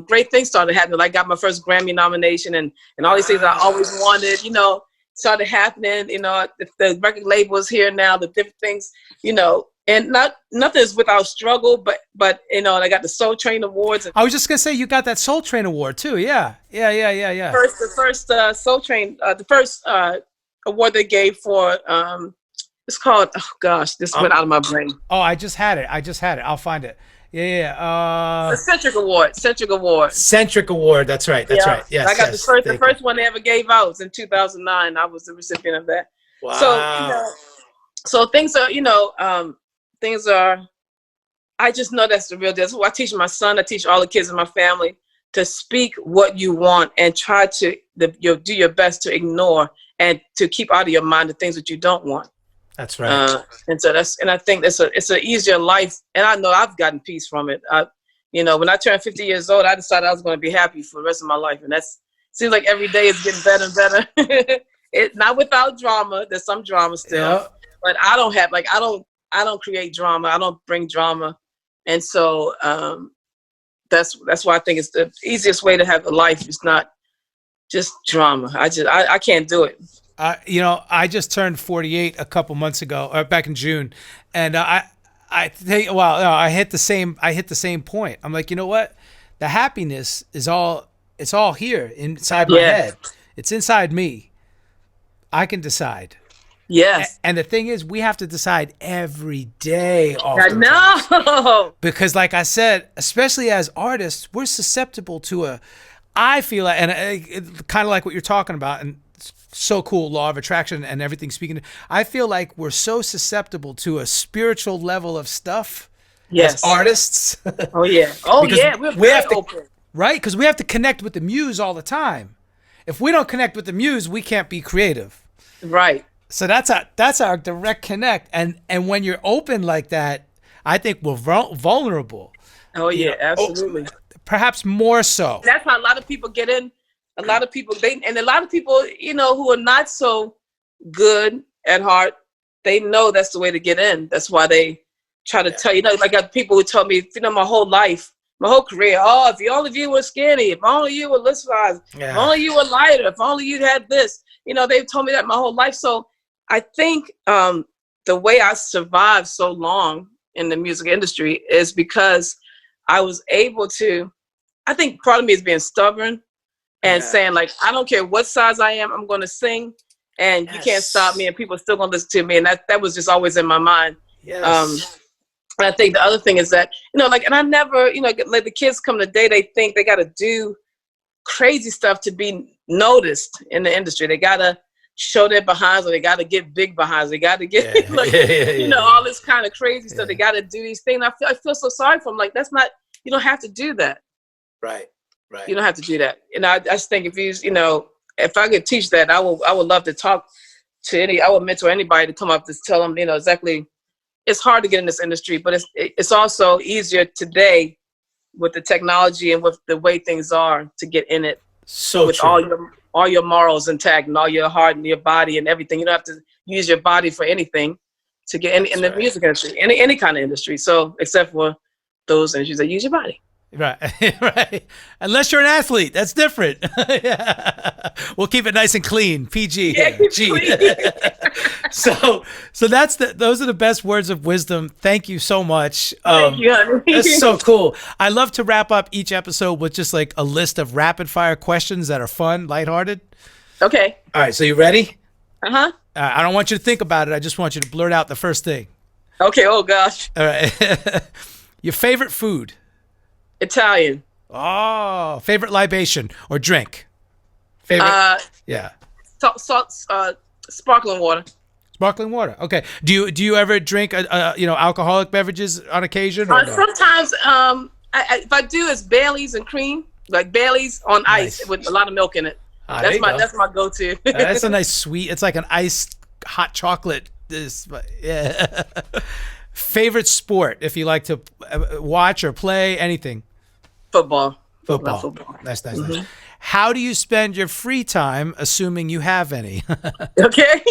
great things started happening. Like I got my first Grammy nomination, and all these things I always wanted, you know, started happening. You know, the record label is here now, the different things, you know, and nothing is without struggle, but you know, and I got the Soul Train Awards. I was just gonna say you got that Soul Train Award too. Yeah. The first Soul Train, the first award they gave for it's called, oh gosh, this went out of my brain. Oh, I just had it. I'll find it. Yeah. The Centric Award. Centric Award. That's right. Yes. I got the first one they ever gave out was in 2009. I was the recipient of that. Wow. So, you know, so things are, you know, I just know that's the real deal. So I teach my son, I teach all the kids in my family to speak what you want and try to do your best to ignore and to keep out of your mind the things that you don't want. That's right. And I think it's an easier life. And I know I've gotten peace from it. You know, when I turned 50 years old, I decided I was going to be happy for the rest of my life. And seems like every day is getting better and better. Not without drama. There's some drama still, but I don't create drama. I don't bring drama. And so that's why I think it's the easiest way to have a life. It's not just drama. I can't do it. I just turned 48 a couple months ago, or back in June, and I think, well, no, I hit the same point. I'm like, you know what? The happiness is it's all here inside my head. It's inside me. I can decide. Yes. And the thing is, we have to decide every day. I know. Because like I said, especially as artists, we're susceptible to I feel like, and kind of like what you're talking about, and so cool, law of attraction and everything speaking. I feel like we're so susceptible to a spiritual level of stuff as artists. Oh, yeah. Oh, yeah. We're very open. Right? Because we have to connect with the muse all the time. If we don't connect with the muse, we can't be creative. Right. So that's our direct connect, and when you're open like that, I think we're vulnerable. Oh yeah, absolutely. Perhaps more so. That's how a lot of people get in. A lot of people who are not so good at heart, they know that's the way to get in. That's why they try to tell you. Like I got people who told me, my whole life, my whole career. Oh, if you only you were skinny, if only you were this size, if only you were lighter, if only you had this. They've told me that my whole life. So I think the way I survived so long in the music industry is because I was able to, I think part of me is being stubborn and saying like, I don't care what size I am, I'm going to sing and you can't stop me and people are still going to listen to me. And that was just always in my mind. Yes. And I think the other thing is that, and I never, like the kids come today, they think they got to do crazy stuff to be noticed in the industry. They got to show their behinds, or they got to get big behinds. They got to get all this kind of crazy stuff. They got to do these things. I feel so sorry for them. Like, that's not, you don't have to do that. Right. You don't have to do that. And I just think if I could teach that, I would love to talk to I would mentor anybody to come up to tell them, exactly. It's hard to get in this industry, but it's also easier today with the technology and with the way things are to get in it. So with true. all your morals intact and all your heart and your body and everything. You don't have to use your body for anything to get in the music industry, any kind of industry. So except for those industries that use your body. Right, right. Unless you're an athlete, that's different. We'll keep it nice and clean, PG. Yeah, clean. So those are the best words of wisdom. Thank you so much. Thank you, honey. That's so cool. I love to wrap up each episode with just like a list of rapid fire questions that are fun, lighthearted. Okay. All right. So you ready? Uh-huh. I don't want you to think about it. I just want you to blurt out the first thing. Okay. Oh gosh. All right. Your favorite food? Italian. Oh, favorite libation or drink? Favorite? Sparkling water. Sparkling water. Okay. Do you ever drink alcoholic beverages on occasion? Or no? Sometimes. If I do, it's Bailey's and cream, like Bailey's on ice with a lot of milk in it. That's my go-to. That's a nice sweet. It's like an iced hot chocolate. Yeah. Favorite sport, if you like to watch or play anything. Football. Nice. How do you spend your free time, assuming you have any? Okay.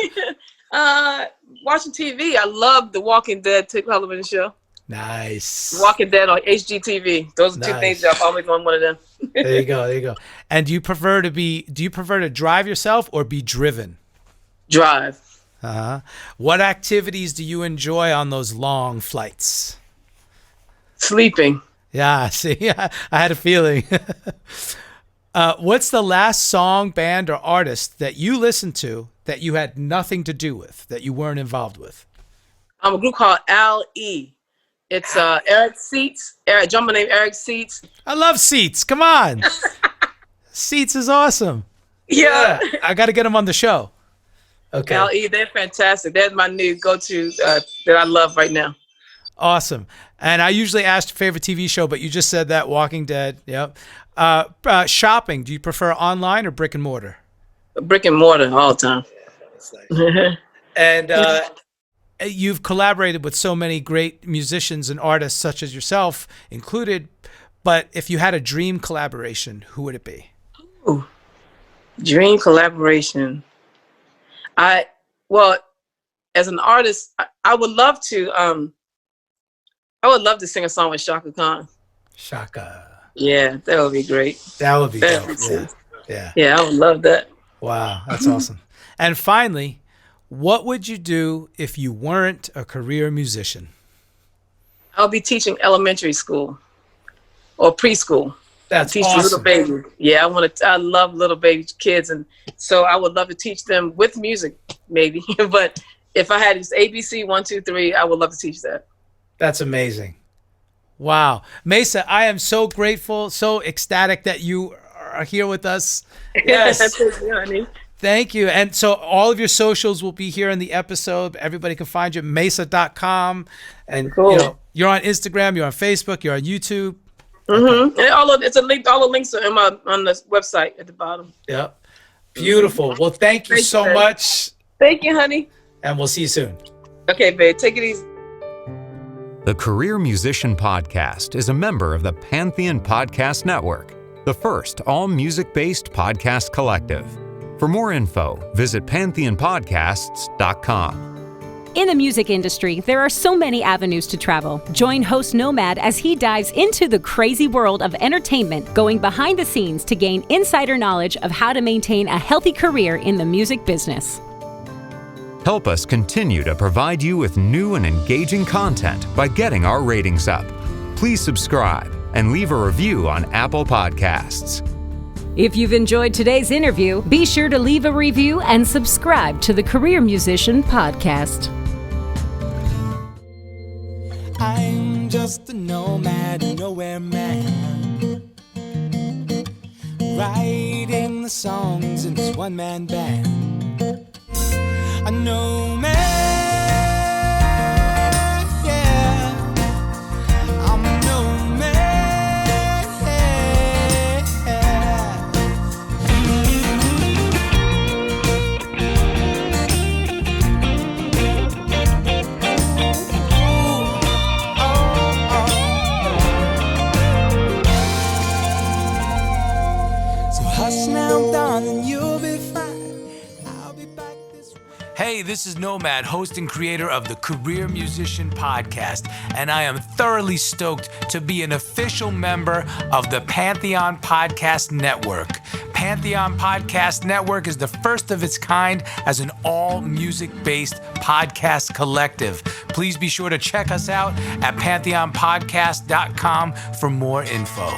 Watching TV. I love the Walking Dead television show. Nice. Walking Dead on HGTV. Those are two things I've always wanted one of them. There you go. And do you prefer to drive yourself or be driven? Drive. What activities do you enjoy on those long flights? Sleeping. Yeah, see, I had a feeling. What's the last song, band, or artist that you listened to that you had nothing to do with, that you weren't involved with? A group called L.E. It's Eric Seats, a drummer named Eric Seats. I love Seats. Come on. Seats is awesome. Yeah. I got to get him on the show. Okay. L.E., they're fantastic. They're my new go-to that I love right now. Awesome. And I usually ask your favorite TV show, but you just said that, Walking Dead. Yep. Shopping, do you prefer online or brick and mortar? Brick and mortar all the time. Yeah, that's nice. And you've collaborated with so many great musicians and artists such as yourself included, but if you had a dream collaboration, who would it be? Ooh, dream collaboration. As an artist, I would love to sing a song with Shaka Khan. Shaka. Yeah, that would be great. That would be dope. Yeah. Yeah, I would love that. Wow, that's awesome. And finally, what would you do if you weren't a career musician? I'll be teaching elementary school or preschool. That's teach awesome. Little baby. Yeah, I love little baby kids, and so I would love to teach them with music, maybe. But if I had this ABC 1, 2, 3, I would love to teach that. That's amazing. Wow. Maysa, I am so grateful, so ecstatic that you are here with us. Yes. Thank you, honey. Thank you. And so all of your socials will be here in the episode. Everybody can find you at Maysa.com. And cool. You're on Instagram, you're on Facebook, you're on YouTube. Mm-hmm. And it's a link. All the links are on the website at the bottom. Yep. Beautiful. Well, thank you so much. Thank you, honey. And we'll see you soon. Okay, babe. Take it easy. The Career Musician Podcast is a member of the Pantheon Podcast Network, the first all-music-based podcast collective. For more info, visit pantheonpodcasts.com. In the music industry, there are so many avenues to travel. Join host Nomad as he dives into the crazy world of entertainment, going behind the scenes to gain insider knowledge of how to maintain a healthy career in the music business. Help us continue to provide you with new and engaging content by getting our ratings up. Please subscribe and leave a review on Apple Podcasts. If you've enjoyed today's interview, be sure to leave a review and subscribe to the Career Musician Podcast. I'm just a nomad, nowhere man, writing the songs in this one-man band. A nomad, yeah, I'm a nomad, So hush now, darling, you'll be fine. I'll be back this way. Hey, this is Nomad, host and creator of the Career Musician Podcast, and I am thoroughly stoked to be an official member of the Pantheon Podcast Network. Pantheon Podcast Network is the first of its kind as an all-music-based podcast collective. Please be sure to check us out at pantheonpodcast.com for more info.